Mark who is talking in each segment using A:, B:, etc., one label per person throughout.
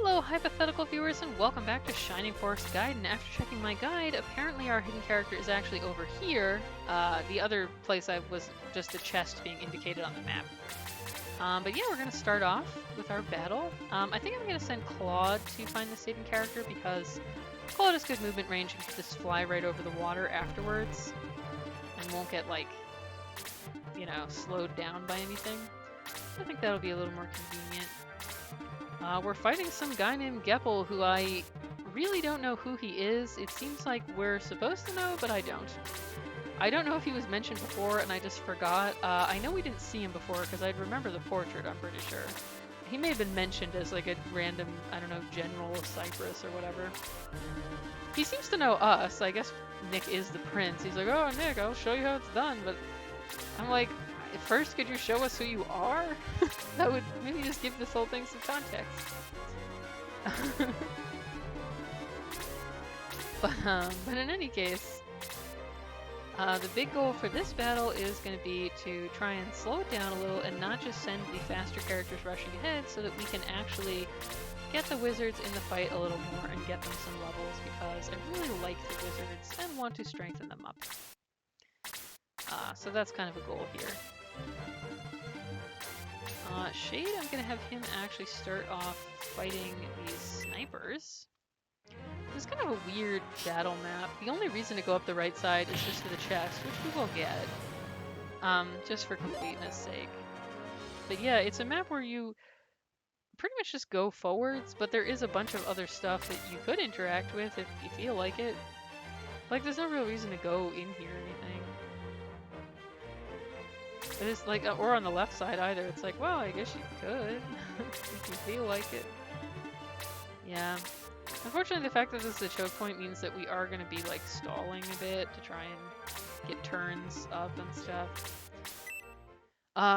A: Hello, hypothetical viewers, and welcome back to Shining Force Gaiden. After checking my guide, apparently our hidden character is actually over here. The other place I was just a chest being indicated on the map. But yeah, we're going to start off with our battle. I think I'm going to send Claude to find this hidden character because Claude has good movement range and can just fly right over the water afterwards and won't get, like, you know, slowed down by anything. I think that'll be a little more convenient. We're fighting some guy named Geppel, who I really don't know who he is. It seems like we're supposed to know, but I don't. I don't know if he was mentioned before and I just forgot. I know we didn't see him before because I'd remember the portrait, I'm pretty sure. He may have been mentioned as like a random, I don't know, general of Cyprus or whatever. He seems to know us. I guess Nick is the prince. He's like, oh, Nick, I'll show you how it's done. But I'm like, first, could you show us who you are? That would maybe just give this whole thing some context. But in any case, the big goal for this battle is going to be to try and slow it down a little and not just send the faster characters rushing ahead so that we can actually get the wizards in the fight a little more and get them some levels, because I really like the wizards and want to strengthen them up. So that's kind of a goal here. Shade, I'm going to have him actually start off fighting these snipers. It's kind of a weird battle map. The only reason to go up the right side is just for the chest, which we will get, just for completeness sake. But yeah, it's a map where you pretty much just go forwards, but there is a bunch of other stuff that you could interact with if you feel like it. Like, there's no real reason to go in here or anything. But it's like, or on the left side either. It's like, well, I guess you could, if you feel like it. Yeah. Unfortunately, the fact that this is a choke point means that we are going to be, like, stalling a bit to try and get turns up and stuff.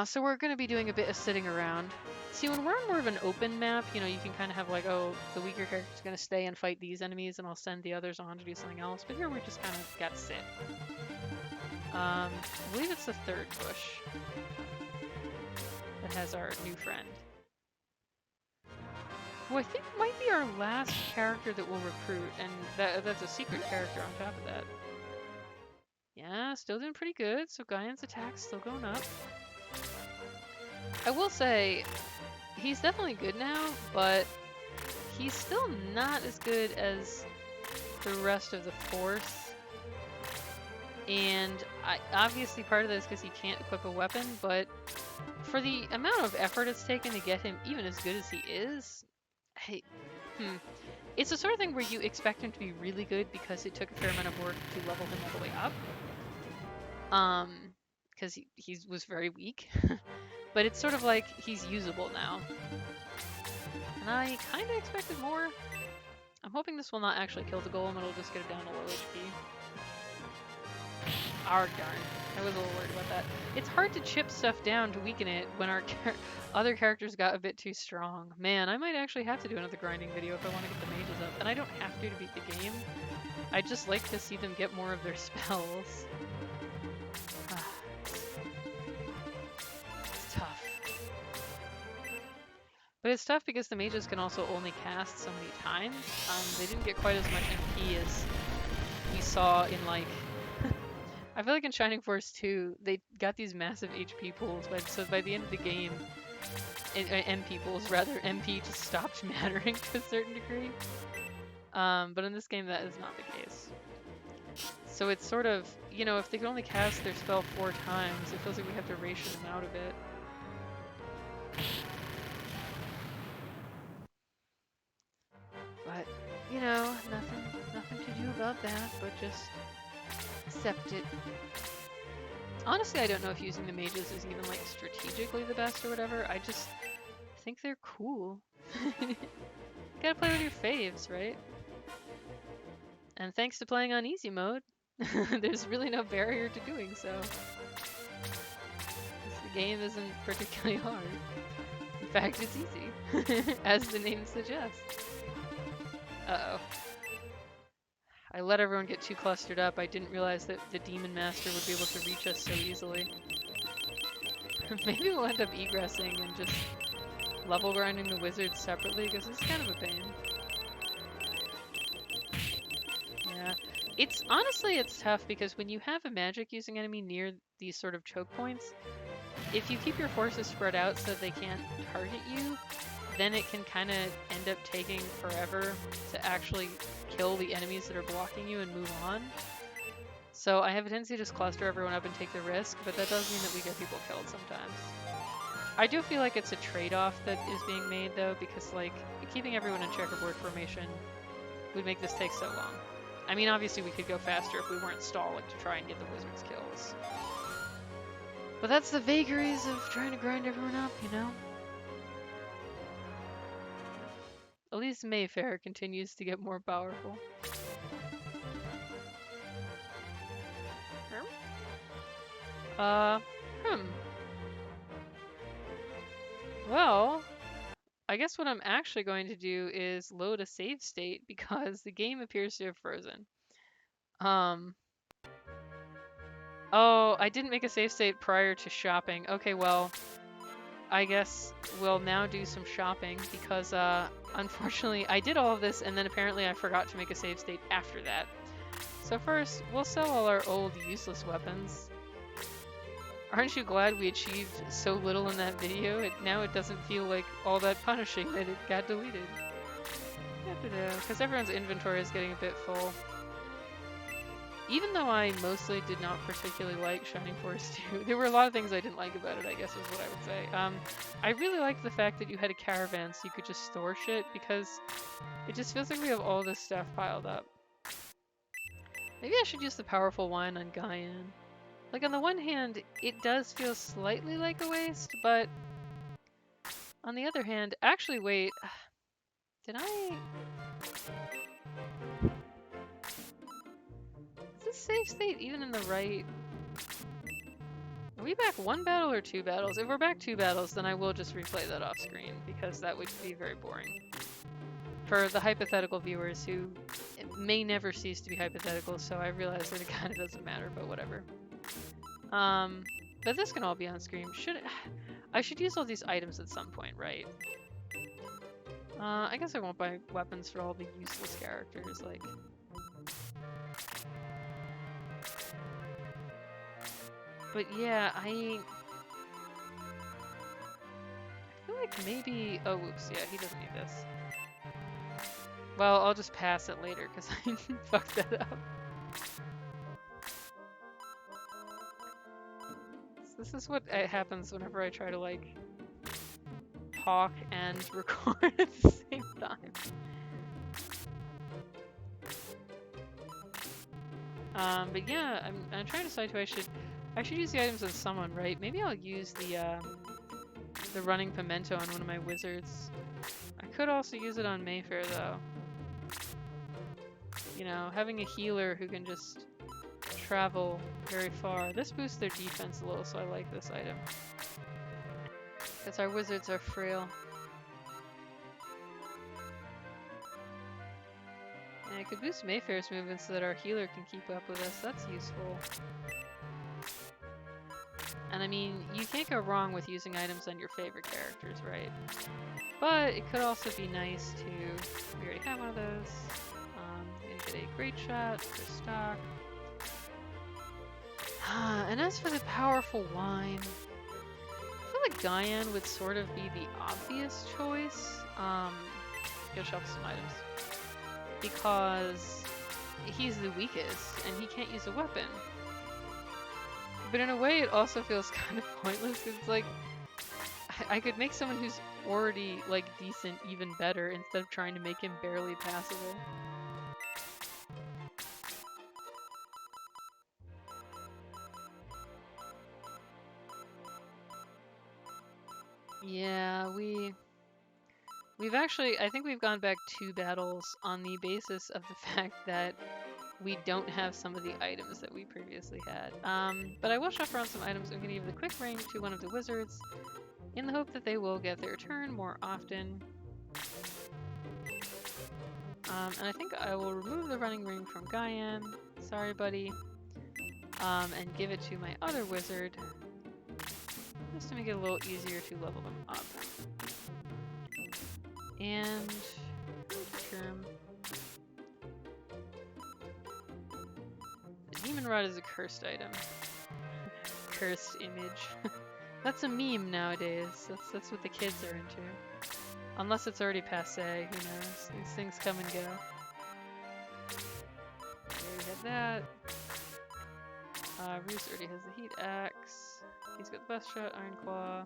A: So we're going to be doing a bit of sitting around. See, when we're on more of an open map, you know, you can kind of have, like, oh, the weaker character's going to stay and fight these enemies, and I'll send the others on to do something else. But here we just kind of got to sit. I believe it's the third bush that has our new friend, who I think might be our last character that we'll recruit, and that's a secret character on top of that. Yeah, still doing pretty good, so Gaiden's attack's still going up. I will say, he's definitely good now, but he's still not as good as the rest of the force. And obviously part of that is because he can't equip a weapon, but for the amount of effort it's taken to get him even as good as he is, it's the sort of thing where you expect him to be really good because it took a fair amount of work to level him all the way up. Because he was very weak. But it's sort of like he's usable now. And I kind of expected more. I'm hoping this will not actually kill the golem, it'll just get it down to low HP. Darn. I was a little worried about that. It's hard to chip stuff down to weaken it when our other characters got a bit too strong. Man, I might actually have to do another grinding video if I want to get the mages up. And I don't have to beat the game. I'd just like to see them get more of their spells. It's tough. But it's tough because the mages can also only cast so many times. They didn't get quite as much MP as we saw in, like... I feel like in Shining Force 2, they got these massive HP pools, so by the end of the game, MP pools rather, MP just stopped mattering to a certain degree. But in this game, that is not the case. So it's sort of, you know, if they can only cast their spell 4 times, it feels like we have to ration them out a bit. But, you know, nothing to do about that, but just accept it. Honestly, I don't know if using the mages is even, like, strategically the best or whatever. I just think they're cool. Gotta play with your faves, right? And thanks to playing on easy mode, there's really no barrier to doing so. The game isn't particularly hard. In fact, it's easy, as the name suggests. Uh-oh. I let everyone get too clustered up. I didn't realize that the Demon Master would be able to reach us so easily. Maybe we'll end up egressing and just level grinding the wizards separately, because it's kind of a pain. Yeah. Honestly, it's tough because when you have a magic using enemy near these sort of choke points, if you keep your forces spread out so that they can't target you, then it can kind of end up taking forever to actually kill the enemies that are blocking you and move on. So I have a tendency to just cluster everyone up and take the risk, but that does mean that we get people killed sometimes. I do feel like it's a trade-off that is being made, though, because, like, keeping everyone in checkerboard formation would make this take so long. I mean, obviously we could go faster if we weren't stalling to try and get the wizards' kills. But that's the vagaries of trying to grind everyone up, you know? At least Mayfair continues to get more powerful. Well, I guess what I'm actually going to do is load a save state because the game appears to have frozen. Oh, I didn't make a save state prior to shopping. Okay, well, I guess we'll now do some shopping because, unfortunately, I did all of this and then apparently I forgot to make a save state after that. So first, we'll sell all our old useless weapons. Aren't you glad we achieved so little in that video? Now it doesn't feel like all that punishing that it got deleted. Because everyone's inventory is getting a bit full. Even though I mostly did not particularly like Shining Force 2, there were a lot of things I didn't like about it, I guess is what I would say. I really liked the fact that you had a caravan so you could just store shit, because it just feels like we have all this stuff piled up. Maybe I should use the powerful wine on Gaiden. Like, on the one hand, it does feel slightly like a waste, but on the other hand, actually, wait, did I... Is this save state even in the right... Are we back 1 battle or 2 battles? If we're back 2 battles, then I will just replay that off screen, because that would be very boring. For the hypothetical viewers who may never cease to be hypothetical, so I realize that it kind of doesn't matter, but whatever. But this can all be on screen. I should use all these items at some point, right? I guess I won't buy weapons for all the useless characters, like... But yeah, I feel like maybe... Oh, whoops, yeah, he doesn't need this. Well, I'll just pass it later, because I fucked that up. This is what happens whenever I try to, like, talk and record at the same time. But yeah, I'm trying to decide who I should use the items on someone, right? Maybe I'll use the running pimento on one of my wizards. I could also use it on Mayfair, though. You know, having a healer who can just travel very far. This boosts their defense a little, so I like this item. Because our wizards are frail. And I could boost Mayfair's movement so that our healer can keep up with us. That's useful. And I mean, you can't go wrong with using items on your favorite characters, right? But it could also be nice to... We already have one of those. And get a great shot for stock. And as for the powerful wine, I feel like Gaiden would sort of be the obvious choice. Go shuffle some items. Because he's the weakest, and he can't use a weapon. But in a way, it also feels kind of pointless. It's like, I could make someone who's already, like, decent even better instead of trying to make him barely passable. Yeah, we've actually, I think we've gone back 2 battles on the basis of the fact that we don't have some of the items that we previously had. But I will shop around some items. I'm going to give the quick ring to one of the wizards in the hope that they will get their turn more often. And I think I will remove the running ring from Gaiden. Sorry, buddy. And give it to my other wizard. Just to make it a little easier to level them up. And term. The demon rod is a cursed item. Cursed image. That's a meme nowadays. That's what the kids are into. Unless it's already passé, who knows? These things come and go. There we have that. Roos already has the heat axe. He's got the best shot, Iron Claw.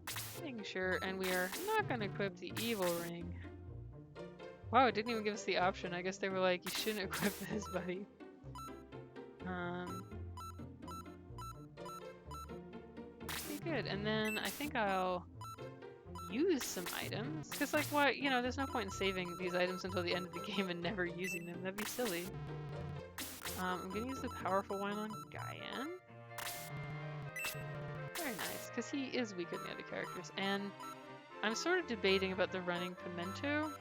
A: Just making sure, and we are not going to equip the evil ring. Wow, it didn't even give us the option. I guess they were like, you shouldn't equip this, buddy. Pretty good. And then I think I'll use some items. Because, like, why, you know, there's no point in saving these items until the end of the game and never using them. That'd be silly. I'm going to use the powerful one on Gaiden. Very nice, because he is weaker than the other characters. And I'm sort of debating about the running pimento.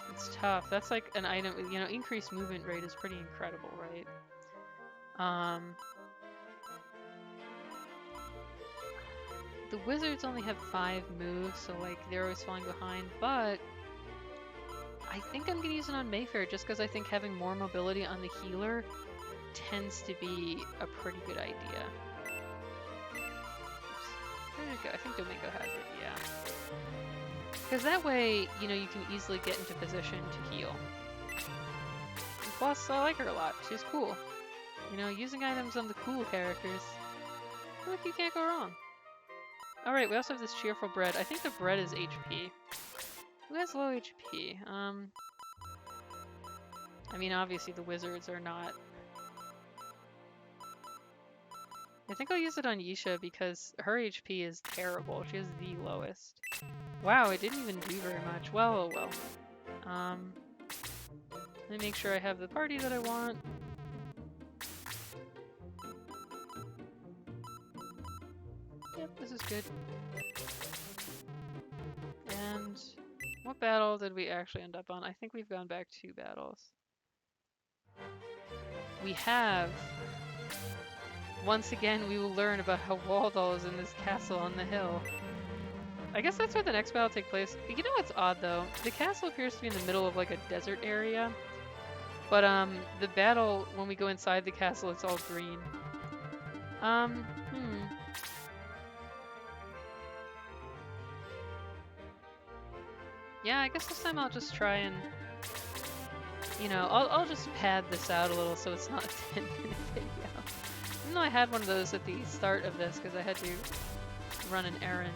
A: It's tough. That's like an item, you know, increased movement rate is pretty incredible, right? The wizards only have 5 moves, so like they're always falling behind, but I think I'm gonna use it on Mayfair just because I think having more mobility on the healer tends to be a pretty good idea. Oops. Where did it go? I think Domingo has it, yeah. Because that way, you know, you can easily get into position to heal. And plus, I like her a lot. She's cool. You know, using items on the cool characters, I feel like you can't go wrong. Alright, we also have this cheerful bread. I think the bread is HP. Who has low HP? I mean, obviously the wizards are not. I think I'll use it on Yisha because her HP is terrible. She has the lowest. Wow, it didn't even do very much. Well, oh well. Let me make sure I have the party that I want. Yep, this is good. And what battle did we actually end up on? I think we've gone back 2 battles. We have. Once again, we will learn about how Waldal is in this castle on the hill. I guess that's where the next battle will take place. You know what's odd though? The castle appears to be in the middle of like a desert area. But the battle, when we go inside the castle, it's all green. Yeah, I guess this time I'll just try and, you know, I'll just pad this out a little so it's not a 10-minute video. Even though I had one of those at the start of this because I had to run an errand.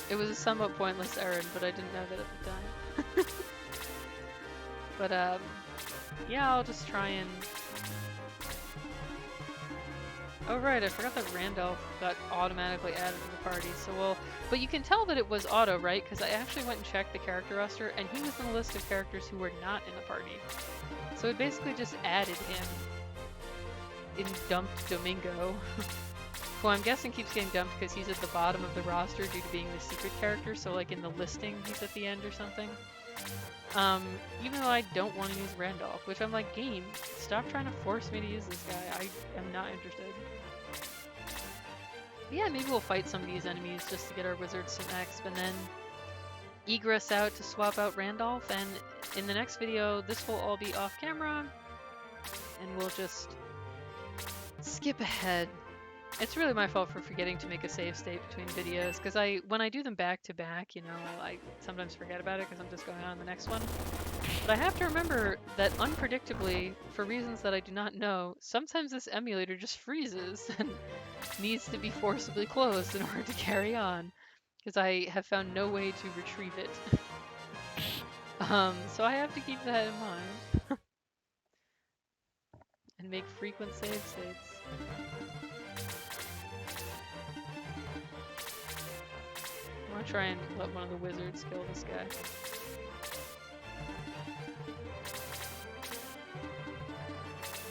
A: It was a somewhat pointless errand, but I didn't know that at the time. But yeah, I'll just try and... Oh right, I forgot that Randolph got automatically added to the party, so we'll... But you can tell that it was auto, right? Because I actually went and checked the character roster, and he was in the list of characters who were not in the party. So it basically just added him in dumped Domingo, who I'm guessing keeps getting dumped because he's at the bottom of the roster due to being the secret character, so like in the listing he's at the end or something. Even though I don't want to use Randolph, which I'm like, game, stop trying to force me to use this guy, I am not interested. But yeah, maybe we'll fight some of these enemies just to get our wizards some exp, and then egress out to swap out Randolph, and in the next video, this will all be off camera, and we'll just skip ahead. It's really my fault for forgetting to make a save state between videos, because when I do them back to back, you know, I sometimes forget about it because I'm just going on the next one. But I have to remember that unpredictably, for reasons that I do not know, sometimes this emulator just freezes and needs to be forcibly closed in order to carry on, because I have found no way to retrieve it. So I have to keep that in mind. And make frequent save states. I want to try and let one of the wizards kill this guy.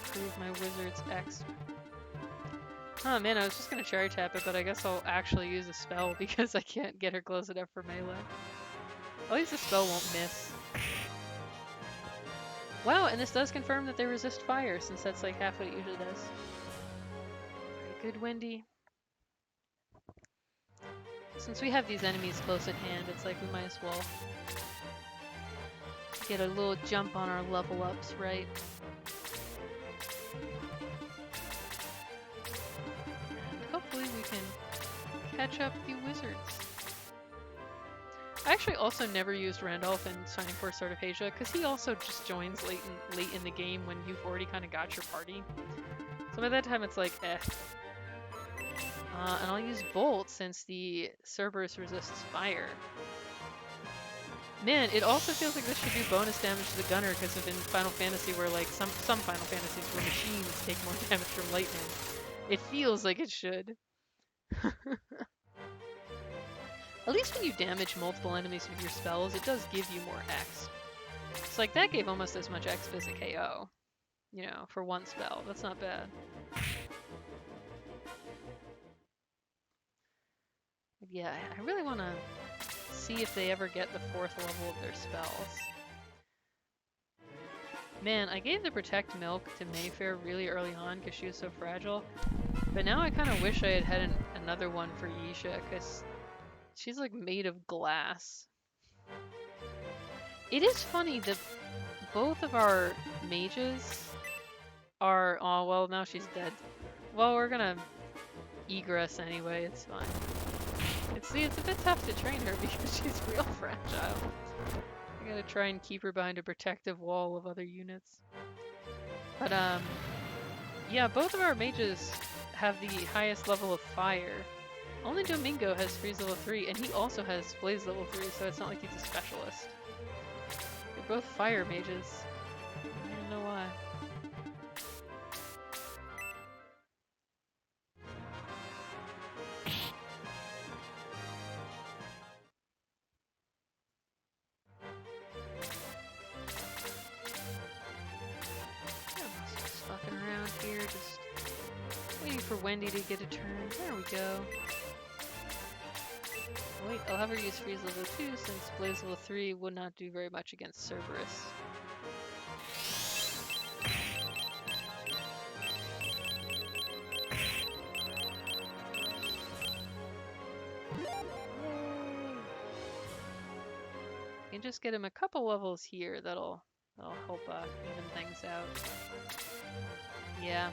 A: Improve my wizard's X. Oh man, I was just gonna cherry tap it, but I guess I'll actually use a spell because I can't get her close enough for melee. At least the spell won't miss. Wow, and this does confirm that they resist fire, since that's like half what it usually does. Alright, good, Wendy. Since we have these enemies close at hand, it's like we might as well get a little jump on our level ups, right? And hopefully we can catch up the wizards. I actually also never used Randolph in Shining Force Sword of Asia, because he also just joins late in the game when you've already kind of got your party. So by that time it's like, eh. And I'll use Bolt since the Cerberus resists fire. Man, it also feels like this should do bonus damage to the gunner, because of in Final Fantasy where like some Final Fantasies where machines take more damage from lightning. It feels like it should. At least when you damage multiple enemies with your spells, it does give you more X. It's like that gave almost as much X as a KO. You know, for one spell. That's not bad. Yeah, I really want to see if they ever get the 4th level of their spells. Man, I gave the Protect Milk to Mayfair really early on because she was so fragile. But now I kind of wish I had another one for Yisha, because she's like made of glass. It is funny that both of our mages are... Oh, well, now she's dead. Well, we're gonna egress anyway, it's fine. It's a bit tough to train her because she's real fragile. I gotta try and keep her behind a protective wall of other units. But, yeah, both of our mages have the highest level of fire. Only Domingo has freeze level 3, and he also has blaze level 3, so it's not like he's a specialist. They're both fire mages. I don't know why. Just fucking around here, just waiting for Wendy to get a turn. There we go. Wait, I'll have her use freeze level 2 since blaze level 3 would not do very much against Cerberus. You can just get him a couple levels here, that'll help even things out. Yeah.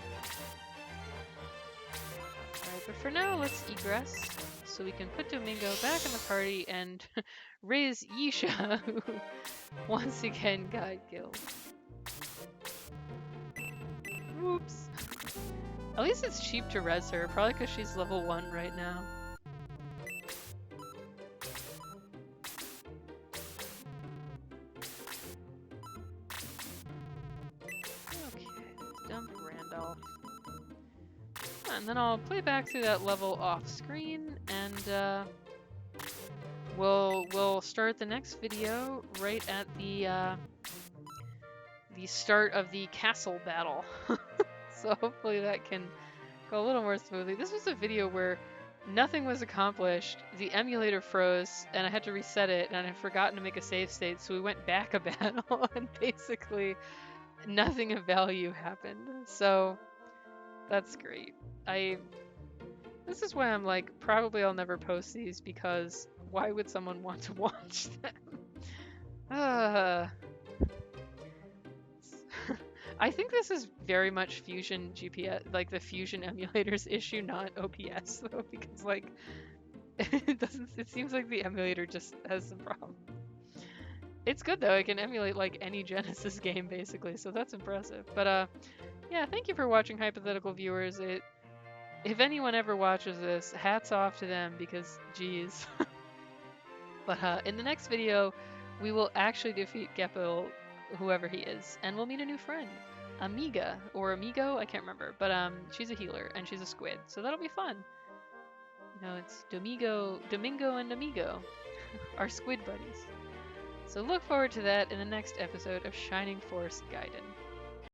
A: Alright, but for now, let's egress, so we can put Domingo back in the party and raise Yisha, who once again got killed. Whoops. At least it's cheap to res her, probably because she's level 1 right now. And then I'll play back through that level off screen, and we'll start the next video right at the start of the castle battle. So hopefully that can go a little more smoothly. This was a video where nothing was accomplished, the emulator froze, and I had to reset it, and I had forgotten to make a save state, so we went back a battle, and basically nothing of value happened. So that's great. This is why I'm like, probably I'll never post these, because why would someone want to watch them? I think this is very much Fusion GPS, like the Fusion emulators issue, not OPS though, because like, it seems like the emulator just has some problem. It's good though, it can emulate like any Genesis game basically, so that's impressive. But yeah, thank you for watching, hypothetical viewers. If anyone ever watches this, hats off to them, because geez. But in the next video, we will actually defeat Geppel, whoever he is, and we'll meet a new friend. Amiga, or Amigo, I can't remember, but she's a healer, and she's a squid, so that'll be fun. You know, it's Domingo and Amigo, our squid buddies. So look forward to that in the next episode of Shining Force Gaiden.